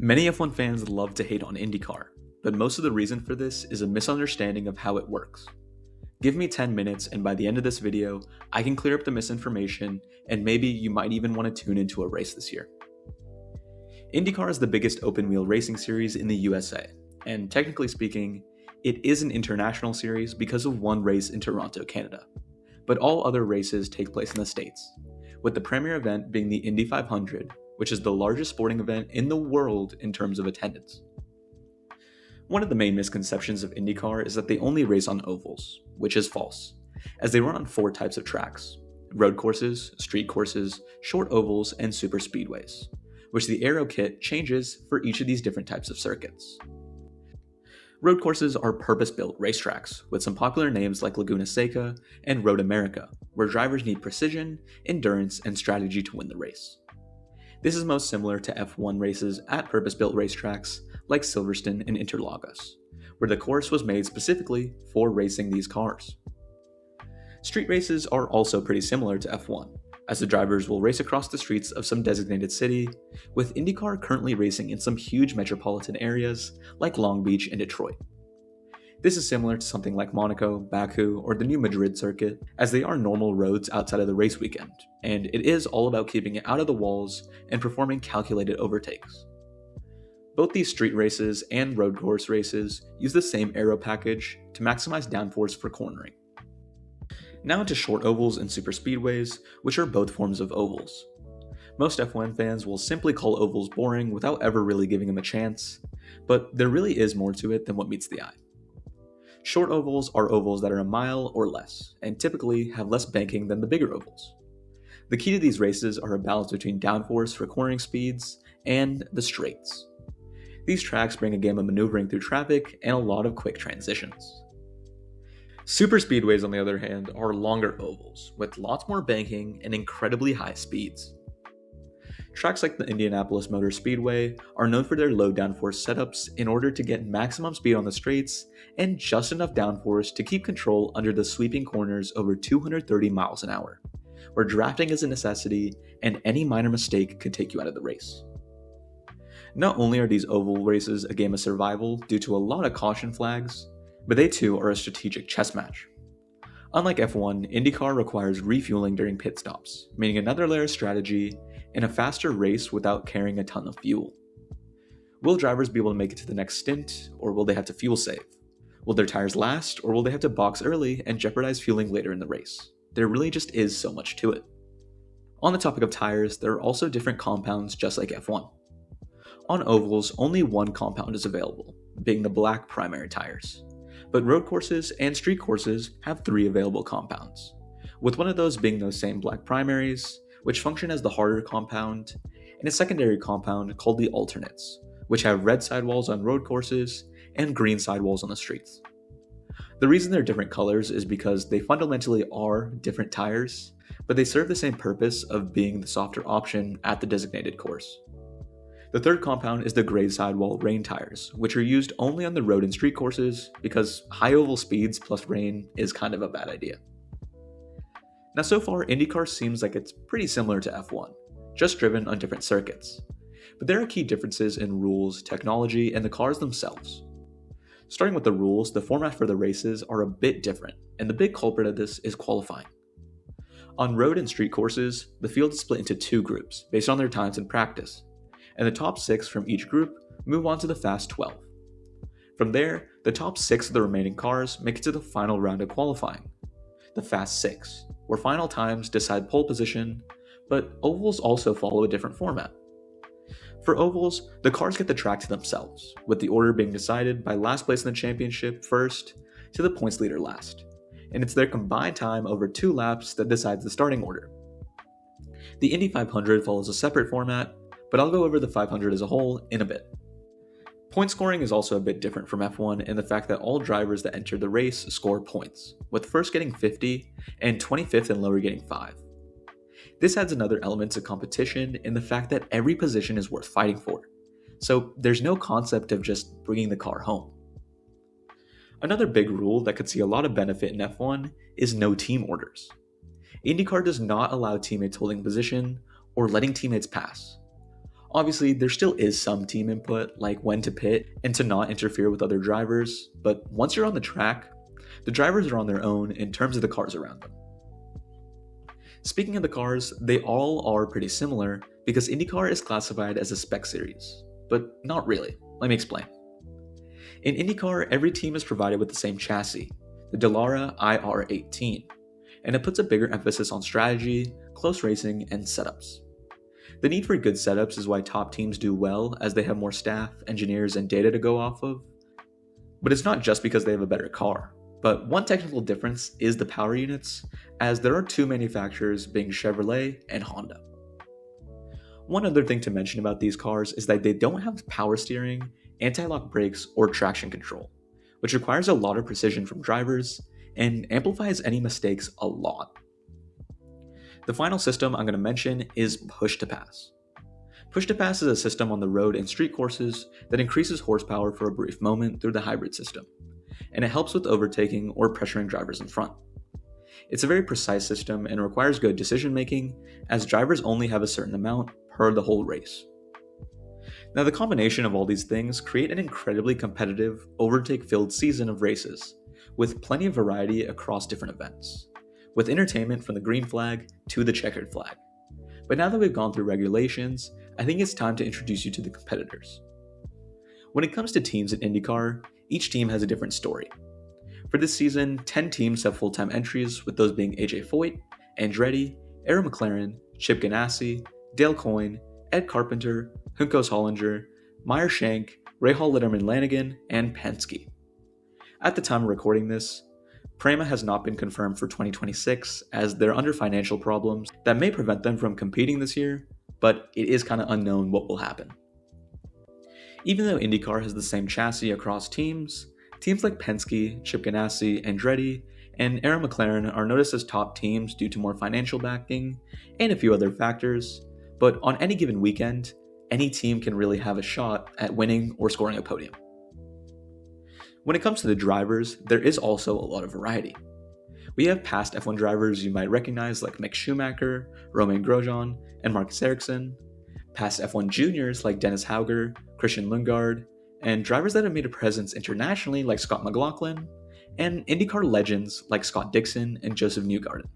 Many F1 fans love to hate on IndyCar, but most of the reason for this is a misunderstanding of how it works. Give me 10 minutes and by the end of this video, I can clear up the misinformation and maybe you might even want to tune into a race this year. IndyCar is the biggest open-wheel racing series in the USA, and technically speaking, it is an international series because of one race in Toronto, Canada. But all other races take place in the States, with the premier event being the Indy 500, which is the largest sporting event in the world in terms of attendance. One of the main misconceptions of IndyCar is that they only race on ovals, which is false, as they run on 4 types of tracks: road courses, street courses, short ovals, and super speedways, which the aero kit changes for each of these different types of circuits. Road courses are purpose-built racetracks, with some popular names like Laguna Seca and Road America, where drivers need precision, endurance, and strategy to win the race. This is most similar to F1 races at purpose-built racetracks like Silverstone and Interlagos, where the course was made specifically for racing these cars. Street races are also pretty similar to F1, as the drivers will race across the streets of some designated city, with IndyCar currently racing in some huge metropolitan areas like Long Beach and Detroit. This is similar to something like Monaco, Baku, or the new Madrid circuit, as they are normal roads outside of the race weekend, and it is all about keeping it out of the walls and performing calculated overtakes. Both these street races and road course races use the same aero package to maximize downforce for cornering. Now into short ovals and super speedways, which are both forms of ovals. Most F1 fans will simply call ovals boring without ever really giving them a chance, but there really is more to it than what meets the eye. Short ovals are ovals that are a mile or less, and typically have less banking than the bigger ovals. The key to these races are a balance between downforce for cornering speeds and the straights. These tracks bring a game of maneuvering through traffic and a lot of quick transitions. Super speedways, on the other hand, are longer ovals, with lots more banking and incredibly high speeds. Tracks like the Indianapolis Motor Speedway are known for their low downforce setups in order to get maximum speed on the straights and just enough downforce to keep control under the sweeping corners over 230 miles an hour, where drafting is a necessity and any minor mistake could take you out of the race. Not only are these oval races a game of survival due to a lot of caution flags, but they too are a strategic chess match. Unlike F1, IndyCar requires refueling during pit stops, meaning another layer of strategy in a faster race without carrying a ton of fuel. Will drivers be able to make it to the next stint, or will they have to fuel save? Will their tires last, or will they have to box early and jeopardize fueling later in the race? There really just is so much to it. On the topic of tires, there are also different compounds just like F1. On ovals, only one compound is available, being the black primary tires. But road courses and street courses have 3 available compounds, with one of those being those same black primaries, which function as the harder compound, and a secondary compound called the alternates, which have red sidewalls on road courses and green sidewalls on the streets. The reason they're different colors is because they fundamentally are different tires, but they serve the same purpose of being the softer option at the designated course. The third compound is the gray sidewall rain tires, which are used only on the road and street courses because high oval speeds plus rain is kind of a bad idea. Now so far, IndyCar seems like it's pretty similar to F1, just driven on different circuits. But there are key differences in rules, technology, and the cars themselves. Starting with the rules, the format for the races are a bit different, and the big culprit of this is qualifying. On road and street courses, the field is split into 2 groups based on their times in practice, and the top 6 from each group move on to the Fast 12. From there, the top 6 of the remaining cars make it to the final round of qualifying, the Fast 6, where final times decide pole position, but ovals also follow a different format. For ovals, the cars get the track to themselves, with the order being decided by last place in the championship first to the points leader last, and it's their combined time over 2 laps that decides the starting order. The Indy 500 follows a separate format, but I'll go over the 500 as a whole in a bit. Point scoring is also a bit different from F1 in the fact that all drivers that enter the race score points, with first getting 50 and 25th and lower getting 5. This adds another element to competition in the fact that every position is worth fighting for, so there's no concept of just bringing the car home. Another big rule that could see a lot of benefit in F1 is no team orders. IndyCar does not allow teammates holding position or letting teammates pass. Obviously, there still is some team input, like when to pit and to not interfere with other drivers, but once you're on the track, the drivers are on their own in terms of the cars around them. Speaking of the cars, they all are pretty similar because IndyCar is classified as a spec series, but not really. Let me explain. In IndyCar, every team is provided with the same chassis, the Dallara IR18, and it puts a bigger emphasis on strategy, close racing, and setups. The need for good setups is why top teams do well, as they have more staff, engineers, and data to go off of. But it's not just because they have a better car. But one technical difference is the power units, as there are two manufacturers being Chevrolet and Honda. One other thing to mention about these cars is that they don't have power steering, anti-lock brakes, or traction control, which requires a lot of precision from drivers and amplifies any mistakes a lot. The final system I'm going to mention is push-to-pass. Push-to-pass is a system on the road and street courses that increases horsepower for a brief moment through the hybrid system, and it helps with overtaking or pressuring drivers in front. It's a very precise system and requires good decision making, as drivers only have a certain amount per the whole race. Now, the combination of all these things create an incredibly competitive, overtake-filled season of races, with plenty of variety across different events, with entertainment from the green flag to the checkered flag. But now that we've gone through regulations, I think it's time to introduce you to the competitors. When it comes to teams at IndyCar, each team has a different story. For this season, 10 teams have full-time entries, with those being AJ Foyt, Andretti, Arrow McLaren, Chip Ganassi, Dale Coyne, Ed Carpenter, Juncos Hollinger, Meyer Shank, Rahal Letterman Lanigan, and Penske. At the time of recording this, Prema has not been confirmed for 2026, as they're under financial problems that may prevent them from competing this year, but it is kind of unknown what will happen. Even though IndyCar has the same chassis across teams like Penske, Chip Ganassi, Andretti, and Arrow McLaren are noticed as top teams due to more financial backing and a few other factors, but on any given weekend, any team can really have a shot at winning or scoring a podium. When it comes to the drivers, there is also a lot of variety. We have past F1 drivers you might recognize like Mick Schumacher, Romain Grosjean, and Marcus Ericsson, past F1 juniors like Dennis Hauger, Christian Lundgaard, and drivers that have made a presence internationally like Scott McLaughlin, and IndyCar legends like Scott Dixon and Joseph Newgarden.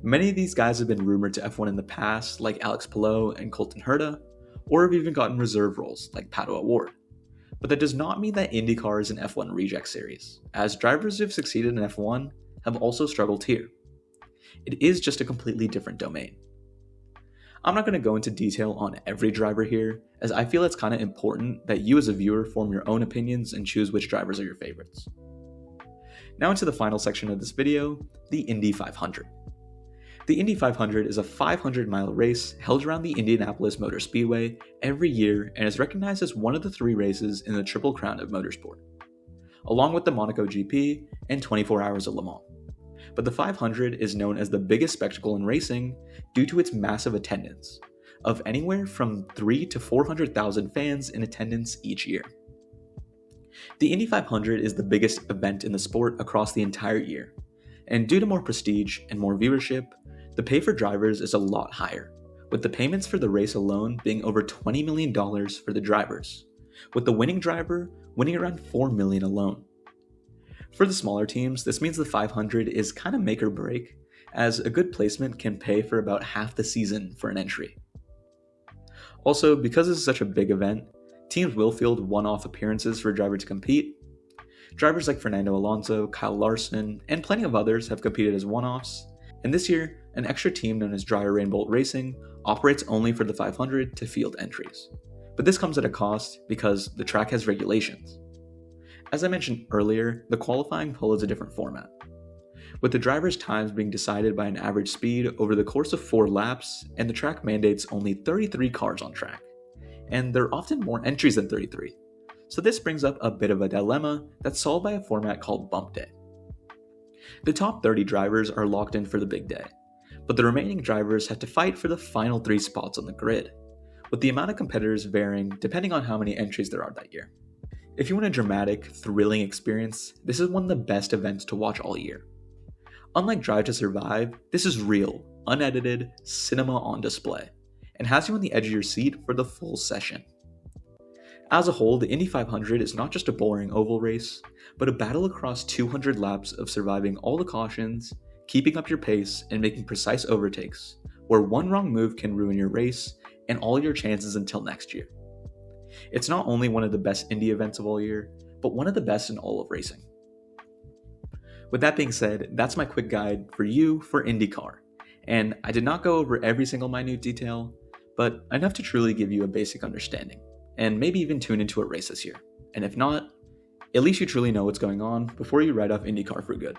Many of these guys have been rumored to F1 in the past, like Alex Palou and Colton Herta, or have even gotten reserve roles like Pato O'Ward. But that does not mean that IndyCar is an F1 reject series, as drivers who have succeeded in F1 have also struggled here. It is just a completely different domain. I'm not going to go into detail on every driver here, as I feel it's kind of important that you as a viewer form your own opinions and choose which drivers are your favorites. Now into the final section of this video, the Indy 500. The Indy 500 is a 500-mile race held around the Indianapolis Motor Speedway every year and is recognized as one of the 3 races in the Triple Crown of motorsport, along with the Monaco GP and 24 Hours of Le Mans. But the 500 is known as the biggest spectacle in racing due to its massive attendance, of anywhere from 300,000 to 400,000 fans in attendance each year. The Indy 500 is the biggest event in the sport across the entire year, and due to more prestige and more viewership, the pay for drivers is a lot higher, with the payments for the race alone being over $20 million for the drivers, with the winning driver winning around $4 million alone. For the smaller teams, this means the 500 is kind of make or break, as a good placement can pay for about half the season for an entry. Also, because this is such a big event, teams will field one-off appearances for a driver to compete. Drivers like Fernando Alonso, Kyle Larson, and plenty of others have competed as one-offs, and this year, an extra team known as Dryer Rainbolt Racing operates only for the 500 to field entries. But this comes at a cost because the track has regulations. As I mentioned earlier, the qualifying follows a different format, with the drivers' times being decided by an average speed over the course of 4 laps, and the track mandates only 33 cars on track, and there are often more entries than 33. So this brings up a bit of a dilemma that's solved by a format called Bump Day. The top 30 drivers are locked in for the big day, but the remaining drivers have to fight for the final 3 spots on the grid, with the amount of competitors varying depending on how many entries there are that year. If you want a dramatic, thrilling experience, this is one of the best events to watch all year. Unlike Drive to Survive, this is real, unedited cinema on display, and has you on the edge of your seat for the full session. As a whole, the Indy 500 is not just a boring oval race, but a battle across 200 laps of surviving all the cautions, keeping up your pace, and making precise overtakes, where one wrong move can ruin your race and all your chances until next year. It's not only one of the best Indy events of all year, but one of the best in all of racing. With that being said, that's my quick guide for you for IndyCar, and I did not go over every single minute detail, but enough to truly give you a basic understanding, and maybe even tune into a race this year. And if not, at least you truly know what's going on before you write off IndyCar for good.